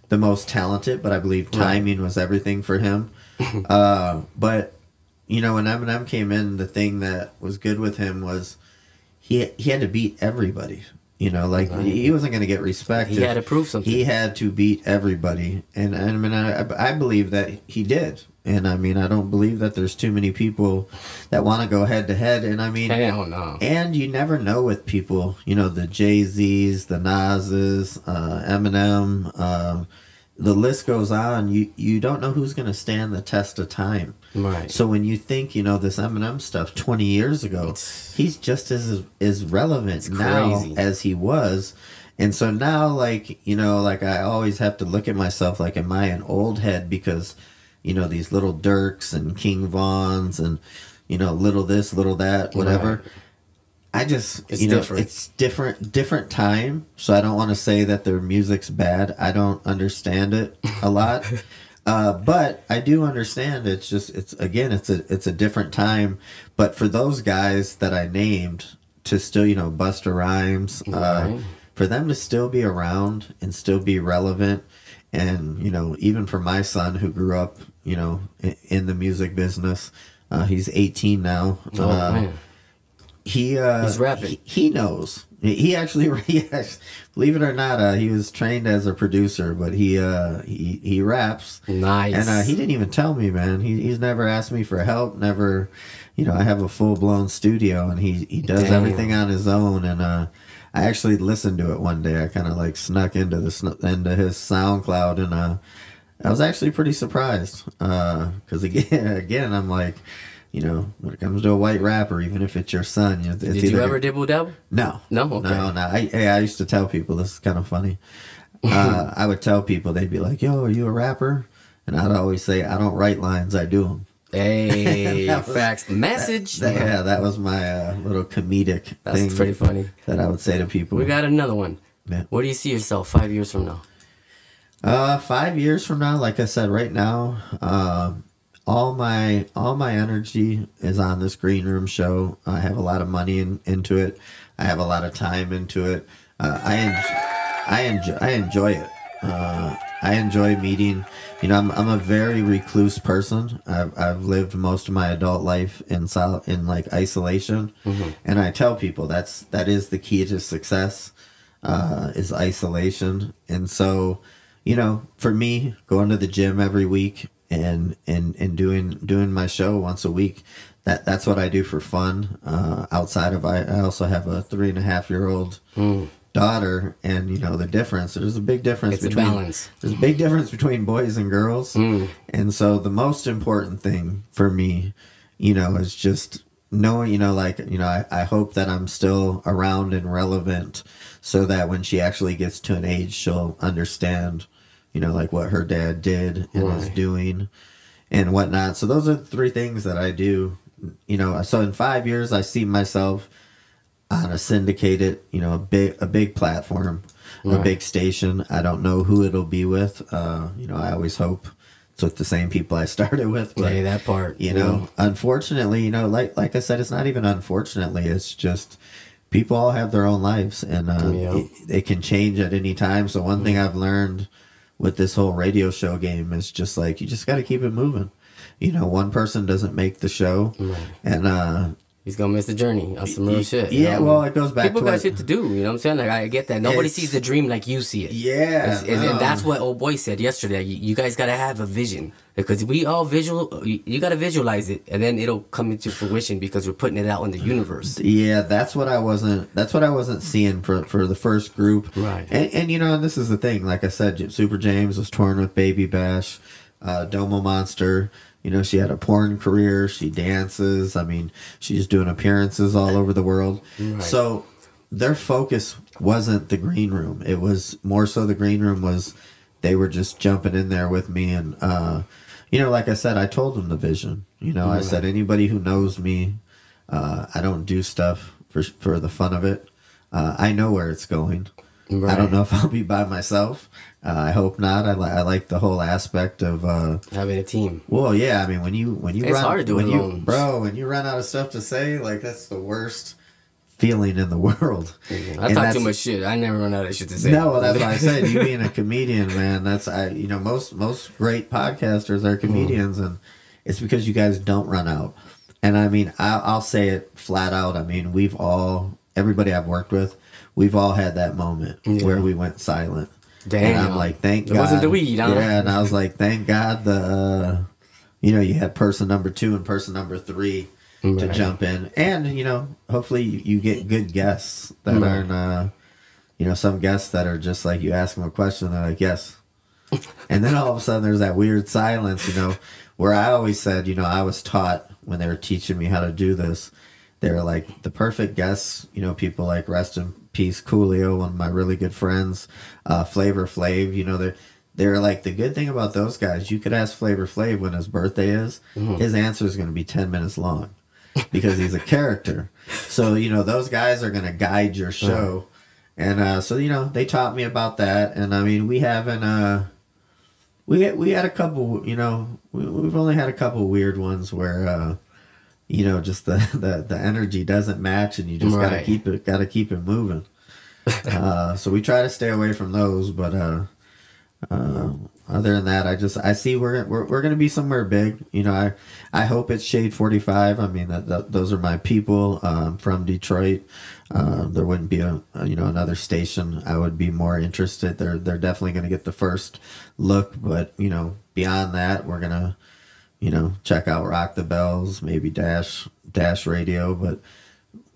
the most talented, but I believe timing was everything for him. But when Eminem came in, the thing that was good with him was he had to beat everybody. He wasn't going to get respect. He had to prove something. He had to beat everybody, and I believe that he did. And I don't believe that there's too many people that want to go head to head. And hell no. And you never know with people, the Jay-Z's, the Nas's, Eminem, the list goes on. You don't know who's going to stand the test of time. Right. So when you think, this Eminem stuff 20 years ago, he's just as relevant now as he was. And so now, like I always have to look at myself like, am I an old head? Because, these little Dirks and King Vons and, little this, little that, whatever. Right. I just, different. It's different time. So I don't want to say that their music's bad. I don't understand it a lot. But I do understand it's a different time. But for those guys that I named to still, Busta Rhymes, right. For them to still be around and still be relevant. And, even for my son who grew up, in the music business, he's 18 now. Oh, man. He's rapping. He knows. He actually, believe it or not, he was trained as a producer, but he raps. Nice. And he didn't even tell me, man. He's never asked me for help. Never, I have a full blown studio, and he does everything on his own. And I actually listened to it one day. I kind of like snuck into his SoundCloud, and I was actually pretty surprised because again, I'm like. When it comes to a white rapper, even if it's your son, it's did you ever dibble dabble? No. Okay. No. I used to tell people, this is kind of funny. I would tell people, they'd be like, "Yo, are you a rapper?" And I'd always say, "I don't write lines, I do them." Hey, facts. Message. That was my little comedic thing. That's pretty funny. That I would say to people. We got another one. Yeah. Where do you see yourself 5 years from now? 5 years from now, like I said, right now, all my energy is on this Green Room show. I have a lot of money into it. I have a lot of time into it. I enjoy it. I enjoy meeting. I'm a very recluse person. I've lived most of my adult life in like isolation, and I tell people that is the key to success, is isolation. And so, for me, going to the gym every week. And doing my show once a week, that's what I do for fun. Outside of I also have a 3.5-year-old daughter, and the difference. There's a big difference between balance. There's a big difference between boys and girls, and so the most important thing for me, is just knowing, I hope that I'm still around and relevant, so that when she actually gets to an age, she'll understand. Like what her dad did and was doing and whatnot. So those are the three things that I do. So in 5 years, I see myself on a syndicated, a big platform, a big station. I don't know who it'll be with. I always hope it's with the same people I started with. But, hey, that part. Unfortunately, like I said, it's not even unfortunately. It's just people all have their own lives, and it can change at any time. So one thing I've learned with this whole radio show game is just like, you just got to keep it moving. One person doesn't make the show, and he's gonna miss the journey on some real shit. Yeah, well, it goes back. People to got shit to do. You know what I'm saying? Like, I get that. Nobody sees the dream like you see it. Yeah, and that's what old boy said yesterday. You guys gotta have a vision, because we all you gotta visualize it, and then it'll come into fruition because we're putting it out in the universe. Yeah, that's what I wasn't seeing for the first group. Right. And and this is the thing. Like I said, Super James was touring with Baby Bash, Domo Monster. She had a porn career. She dances. She's doing appearances all over the world. Right. So their focus wasn't the green room. It was more so the green room was they were just jumping in there with me. And, you know, like I said, I told them the vision. You know, I said, anybody who knows me, I don't do stuff for the fun of it. I know where it's going. Right. I don't know if I'll be by myself. I hope not. I like the whole aspect of having a team. Well, yeah. I mean, when you it's run, hard to do it alone. When you run out of stuff to say, like that's the worst feeling in the world. I talk too much shit. I never run out of shit to say. No, well, that's why I said you being a comedian, man. That's you know, most great podcasters are comedians, and it's because you guys don't run out. And I mean, I'll say it flat out. I mean, everybody I've worked with, we've all had that moment where we went silent. Damn. And I'm like, thank God. It wasn't the weed, huh? Yeah, and I was like, thank God you know, you had person number 2 and person number 3 to jump in. And, you know, hopefully you get good guests that aren't, you know, some guests that are just like, you ask them a question, they're like, yes. And then all of a sudden there's that weird silence, you know, where I always said, you know, I was taught when they were teaching me how to do this, they were like the perfect guests, you know, people like rest in peace, Coolio, one of my really good friends, Flavor Flav, you know, they're like, the good thing about those guys, you could ask Flavor Flav when his birthday is, his answer is going to be 10 minutes long because he's a character. So, you know, those guys are going to guide your show. And so, you know, they taught me about that. And I mean, we haven't, we had a couple, you know, we've only had a couple weird ones where, you know, just the energy doesn't match, and you just gotta keep it moving. So we try to stay away from those, but other than that, I see we're gonna be somewhere big. You know, I hope it's Shade 45. I mean, those are my people from Detroit. There wouldn't be another station I would be more interested. They're definitely gonna get the first look, but you know, beyond that, we're gonna, you know, check out Rock the Bells, maybe Dash Radio, but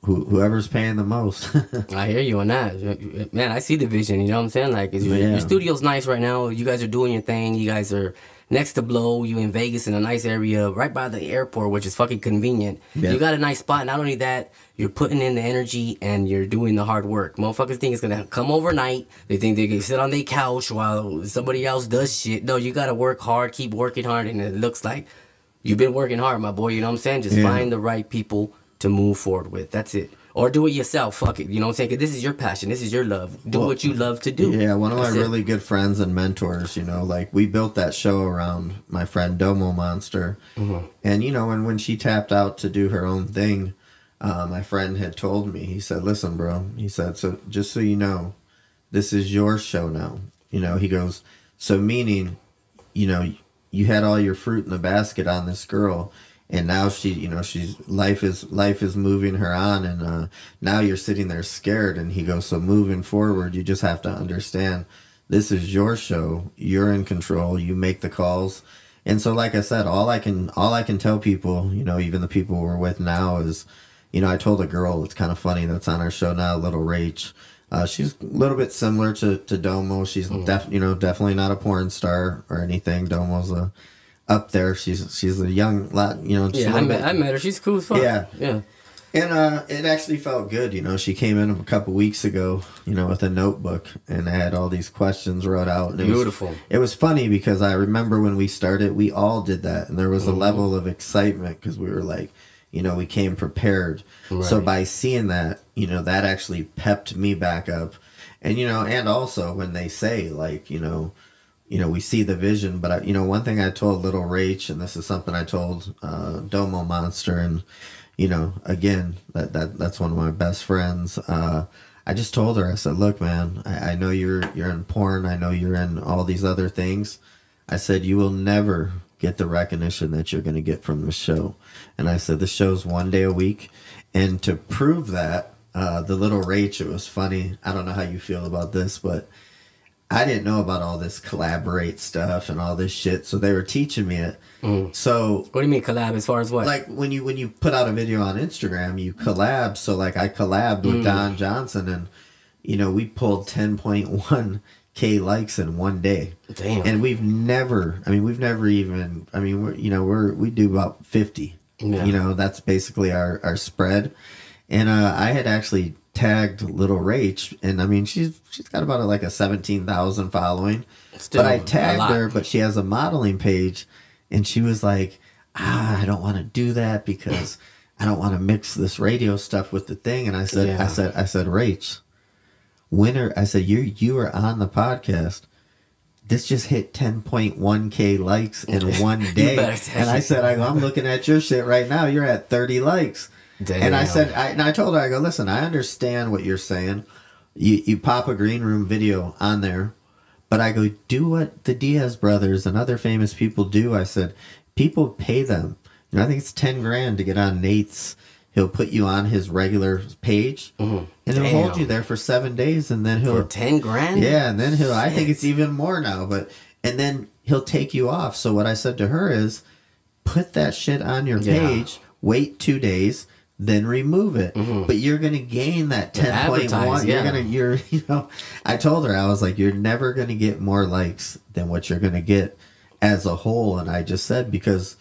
whoever's paying the most. I hear you on that. Man, I see the vision, you know what I'm saying? Like, your studio's nice right now. You guys are doing your thing. You guys are next to Blow. You in Vegas in a nice area right by the airport, which is fucking convenient. Yeah. You got a nice spot. Not only that, you're putting in the energy and you're doing the hard work. Motherfuckers think it's going to come overnight. They think they can sit on their couch while somebody else does shit. No, you got to work hard, keep working hard, and it looks like you've been working hard, my boy. You know what I'm saying? Just find the right people to move forward with. That's it. Or do it yourself. Fuck it. You know what I'm saying? 'Cause this is your passion. This is your love. Do what you love to do. Yeah, one of my really good friends and mentors, you know, like we built that show around my friend Domo Monster. And, you know, when she tapped out to do her own thing, my friend had told me, he said, listen, bro, he said, so just so you know, this is your show now. You know, he goes, so meaning, you know, you had all your fruit in the basket on this girl, and now she, you know, life is moving her on, and now you're sitting there scared. And he goes, so moving forward, you just have to understand, this is your show. You're in control. You make the calls. And so, like I said, all I can tell people, you know, even the people we're with now is, you know, I told a girl, it's kind of funny, that's on our show now, Little Rach. She's a little bit similar to Domo. She's definitely not a porn star or anything. Domo's up there. She's a young lot, you know. Yeah, I met her. She's cool as fuck. Yeah. Yeah. And it actually felt good, you know. She came in a couple weeks ago, you know, with a notebook, and I had all these questions wrote out. And beautiful. It was funny because I remember when we started, we all did that, and there was a level of excitement because we were like, you know, we came prepared. Right. So by seeing that, you know, that actually pepped me back up. And, you know, and also when they say, like, you know, we see the vision. But, you know, one thing I told Little Rach, and this is something I told Domo Monster, and, you know, again, that's one of my best friends. I just told her, I said, look, man, I know you're in porn. I know you're in all these other things. I said, you will never get the recognition that you're going to get from the show. And I said, the show's one day a week. And to prove that, the Little Rach, it was funny. I don't know how you feel about this, but I didn't know about all this collaborate stuff and all this shit. So they were teaching me it. So what do you mean collab as far as what? Like when you put out a video on Instagram, you collab. So like I collabed with Don Johnson, and, you know, we pulled 10.1K likes in one day. Damn. And we do about 50. Yeah. You know, that's basically our spread. And I had actually tagged Little Rach, and I mean she's got about like a 17,000 following. Still, but I tagged her, but she has a modeling page, and she was like, I don't want to do that because I don't want to mix this radio stuff with the thing. And I said, Yeah. I said, Rach, winner. I said, you are on the podcast. This just hit 10.1K likes in one day. And I said, I'm looking at your shit right now. You're at 30 likes. Damn. And I said, I told her, I go, listen, I understand what you're saying. You pop a green room video on there, but I go, do what the Diaz brothers and other famous people do. I said, people pay them. You know, I think it's 10 grand to get on Nate's. He'll put you on his regular page, and he'll hold you there for 7 days, and then he'll for 10 grand. Yeah, and then I think it's even more now, and then he'll take you off. So what I said to her is, put that shit on your page, wait 2 days, then remove it. But you're gonna gain that 10.1. You're you know, I told her, I was like, you're never gonna get more likes than what you're gonna get as a whole. And I just said, because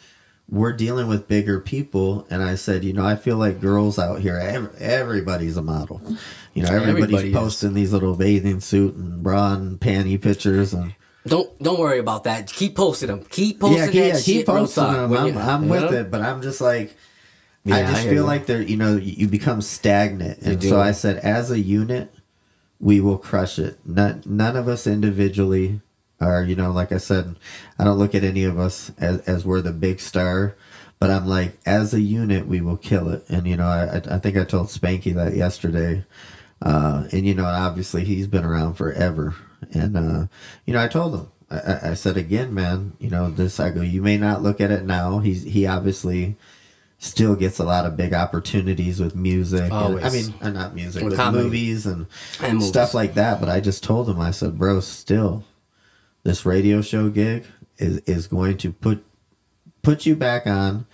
we're dealing with bigger people, and I said, you know, I feel like girls out here, everybody's a model. You know, everybody's posting these little bathing suit and bra and panty pictures, and don't worry about that. Keep posting them. Keep posting that shit. Keep posting them. I'm with it, but I'm just like, I just feel like they're, you know, you become stagnant, and so I said, as a unit, we will crush it. None of us individually. Or, you know, like I said, I don't look at any of us as we're the big star, but I'm like, as a unit, we will kill it. And, you know, I think I told Spanky that yesterday. And, you know, obviously he's been around forever. And, you know, I told him, I said, again, man, you know, I go, you may not look at it now. He obviously still gets a lot of big opportunities with music. And, I mean, not music, with movies and stuff like that. But I just told him, I said, bro, still, this radio show gig is going to put you back on.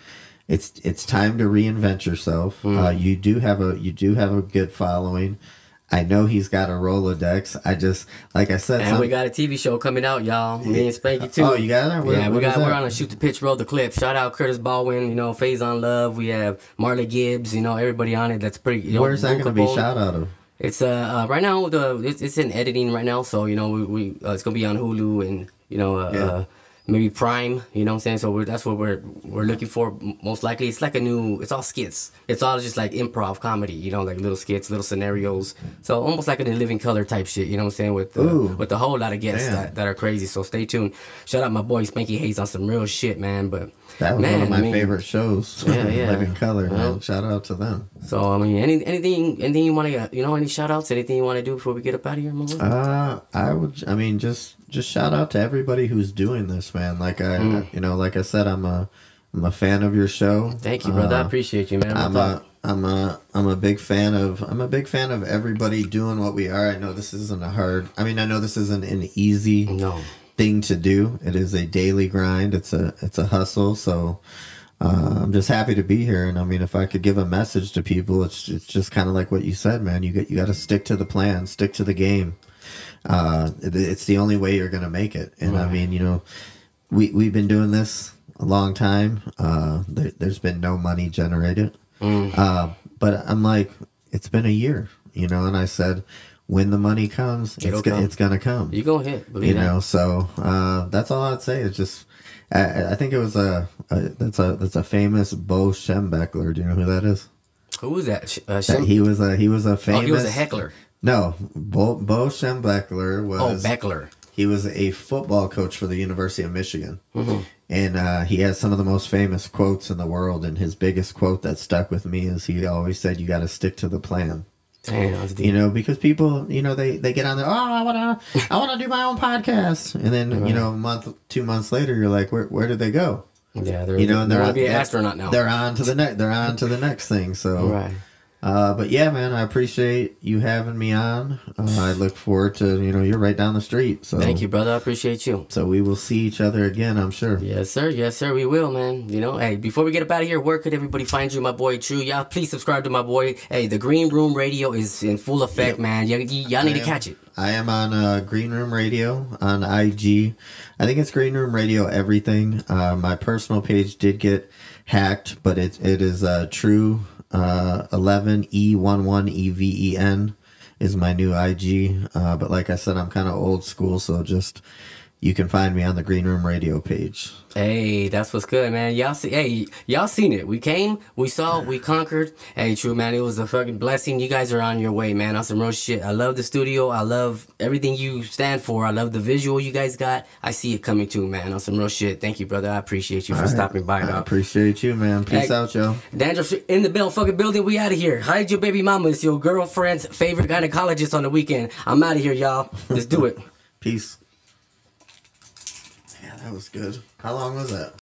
It's time to reinvent yourself. You do have a good following. I know he's got a Rolodex. I just, like I said, and we got a TV show coming out, y'all. Me and Spanky too. Oh, you got it? We're on a Shoot the Pitch, Roll the Clip. Shout out Curtis Baldwin. You know, Phase on Love. We have Marley Gibbs. You know, everybody on it. That's pretty. You know, where's that going to be? Shout out of. It's right now it's in editing right now, so you know we it's gonna be on Hulu and you know maybe Prime, you know what I'm saying? So that's what we're looking for most likely. It's like it's all skits. It's all just like improv comedy, you know, like little skits, little scenarios. So almost like a Living Color type shit, you know what I'm saying? With a whole lot of guests that are crazy. So stay tuned. Shout out my boy Spanky Haze on some real shit, man. But that was one of my favorite shows. Living Color, man. Shout out to them. So I mean, anything you want to, you know, any shout outs, anything you want to do before we get up out of here, my boy? I mean, just shout out to everybody who's doing this, man. Like you know, like I said, I'm a fan of your show. Thank you, brother. I appreciate you, man. I'm a big fan of everybody doing what we are. I know this isn't I know this isn't an easy thing to do. It is a daily grind. It's a hustle. So I'm just happy to be here. And I mean, if I could give a message to people, it's just kind of like what you said, man. You got to stick to the plan, stick to the game. It's the only way you're gonna make it. And I mean, you know, we've been doing this a long time. There's been no money generated. But I'm like, it's been a year, you know, and I said, when the money comes, it's gonna come. You gonna hit, believe that. You know, so that's all I'd say. It's just, I think it was that's a famous Bo Schembechler. Do you know who that is? Who is that? He was a famous. Oh, he was a heckler. No, Bo Schembechler was. Oh, Beckler. He was a football coach for the University of Michigan. And he has some of the most famous quotes in the world. And his biggest quote that stuck with me is he always said, you got to stick to the plan. Damn, that's deep. You know, because people, you know, they get on there, I want to do my own podcast. And then, you know, a month, 2 months later, you're like, where did they go? Yeah, they're going to be an astronaut now. They're on to the next thing. So, right. But yeah, man, I appreciate you having me on. I look forward to, you know, you're right down the street. So thank you, brother. I appreciate you. So we will see each other again, I'm sure. Yes, sir. Yes, sir. We will, man. You know, hey, before we get up out of here, where could everybody find you, my boy TRU? Y'all, please subscribe to my boy. Hey, the Green Room Radio is in full effect, man. Y'all need to catch it. I am on Green Room Radio on IG. I think it's Green Room Radio everything. My personal page did get hacked, but it is TRU 11E11EVEN is my new IG. But like I said, I'm kind of old school, so just you can find me on the Green Room Radio page. Hey, that's what's good, man. Y'all see, hey, y'all seen it. We came, we saw, we conquered. Hey, true, man. It was a fucking blessing. You guys are on your way, man. On some real shit. I love the studio. I love everything you stand for. I love the visual you guys got. I see it coming too, man. On some real shit. Thank you, brother. I appreciate you for stopping by, I dog. appreciate you, man. Peace out, yo. Dandruff in the fucking building. We out of here. Hide your baby mama. It's your girlfriend's favorite gynecologist on the weekend. I'm out of here, y'all. Let's do it. Peace. Yeah, that was good. How long was that?